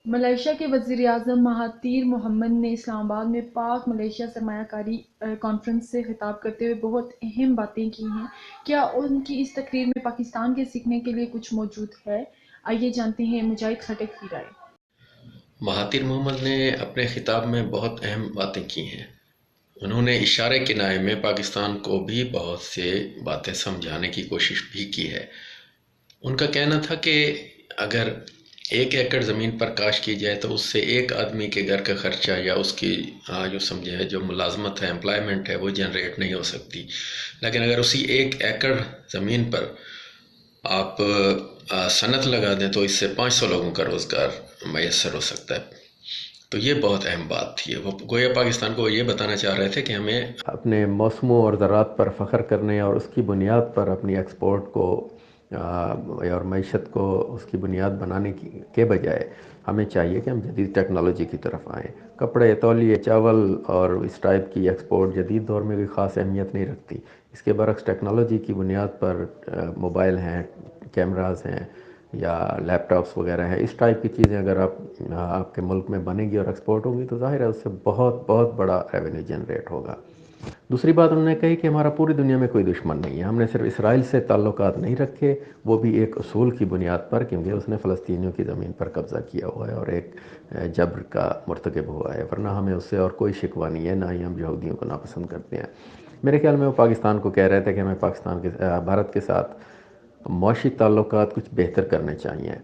Malaysia کے وزیر اعظم Mahathir Mohamad نے اسلام آباد میں پاک ملائیشیا سرمایہ کاری کانفرنس سے خطاب کرتے ہوئے بہت اہم باتیں کی ہیں۔ کیا ان کی اس تقریر میں پاکستان کے سیکھنے کے لیے کچھ موجود ہے؟ آئیے جانتے ہیں مجاہد خٹک کی رائے۔ مہاتیر محمد نے اپنے خطاب میں بہت اہم باتیں کی ہیں۔ انہوں نے اشارے کنائے میں پاکستان کو بھی بہت سے باتیں سمجھانے کی کوشش بھی کی ہے۔ ان کا کہنا تھا کہ اگر 1 ایکڑ زمین پر کاشت کی جائے تو اس سے ایک آدمی کے گھر کا خرچہ یا اس کی جو سمجھے جو ملازمت ہے، امپلائمنٹ ہے، وہ جنریٹ نہیں ہو سکتی۔ لیکن اگر اسی 1 ایکڑ زمین پر آپ صنعت لگا دیں تو اس سے 500 لوگوں کا روزگار میسر ہو سکتا ہے۔ تو یہ بہت اہم بات تھی۔ وہ گویا پاکستان کو یہ بتانا چاہ رہے تھے کہ ہمیں اپنے موسموں اور زراعت پر فخر کرنے اور اس کی بنیاد پر اپنی ایکسپورٹ کو اور معیشت کو اس کی بنیاد بنانے کے بجائے ہمیں چاہیے کہ ہم جدید ٹیکنالوجی کی طرف آئیں۔ کپڑے، تولیے، چاول اور اس ٹائپ کی ایکسپورٹ جدید دور میں بھی خاص اہمیت نہیں رکھتی۔ اس کے برعکس ٹیکنالوجی کی بنیاد پر موبائل ہیں، کیمراز ہیں یا لیپ ٹاپس وغیرہ ہیں، اس ٹائپ کی چیزیں اگر آپ کے ملک میں بنے گی اور ایکسپورٹ ہوگی تو ظاہر ہے اس سے بہت بہت بڑا ریونیو جنریٹ ہوگا۔ دوسری بات انہوں نے کہی کہ ہمارا پوری دنیا میں کوئی دشمن نہیں ہے، ہم نے صرف اسرائیل سے تعلقات نہیں رکھے، وہ بھی ایک اصول کی بنیاد پر، کیونکہ اس نے فلسطینیوں کی زمین پر قبضہ کیا ہوا ہے اور ایک جبر کا مرتکب ہوا ہے، ورنہ ہمیں اس سے اور کوئی شکوہ نہیں ہے، نہ ہی ہم یہودیوں کو ناپسند کرتے ہیں۔ میرے خیال میں وہ پاکستان کو کہہ رہے تھے کہ ہمیں بھارت کے ساتھ معاشی تعلقات کچھ بہتر کرنے چاہیے،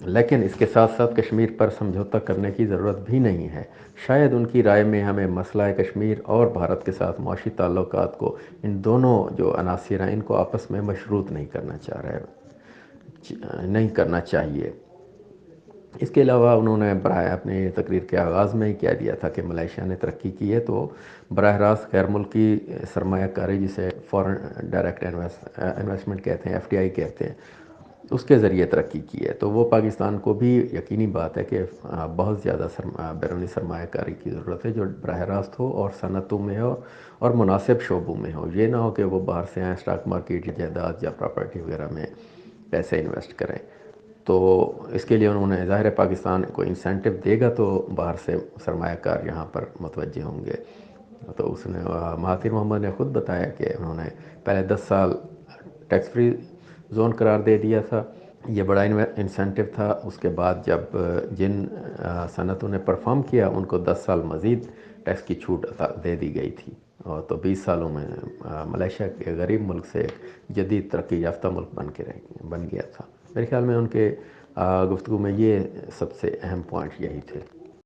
لیکن اس کے ساتھ ساتھ کشمیر پر سمجھوتہ کرنے کی ضرورت بھی نہیں ہے۔ شاید ان کی رائے میں ہمیں مسئلہ کشمیر اور بھارت کے ساتھ معاشی تعلقات کو، ان دونوں جو عناصر ہیں، ان کو آپس میں مشروط نہیں کرنا چاہیے۔ اس کے علاوہ انہوں نے اپنے تقریر کے آغاز میں ہی کہہ دیا تھا کہ ملائیشیا نے ترقی کی ہے تو براہ راست غیر ملکی سرمایہ کاری، جسے فورن ڈائریکٹ انویسٹمنٹ کہتے ہیں، FDI کہتے ہیں، اس کے ذریعے ترقی کی ہے۔ تو وہ پاکستان کو بھی یقینی بات ہے کہ بہت زیادہ بیرونی سرمایہ کاری کی ضرورت ہے جو براہ راست ہو اور صنعتوں میں ہو اور مناسب شعبوں میں ہو۔ یہ نہ ہو کہ وہ باہر سے آئیں، اسٹاک مارکیٹ یا جائیداد یا پراپرٹی وغیرہ میں پیسے انویسٹ کریں۔ تو اس کے لیے انہوں نے ظاہر ہے پاکستان کو انسینٹو دے گا تو باہر سے سرمایہ کار یہاں پر متوجہ ہوں گے۔ تو اس نے مہاتیر محمد نے خود بتایا کہ انہوں نے پہلے 10 سال ٹیکس فری زون قرار دے دیا تھا، یہ بڑا انسینٹو تھا۔ اس کے بعد جب جن صنعتوں نے پرفارم کیا ان کو 10 سال مزید ٹیکس کی چھوٹ دے دی گئی تھی، اور تو 20 سالوں میں ملائیشیا کے غریب ملک سے جدید ترقی یافتہ ملک بن گیا تھا۔ میرے خیال میں ان کے گفتگو میں یہ سب سے اہم پوائنٹ یہی تھے۔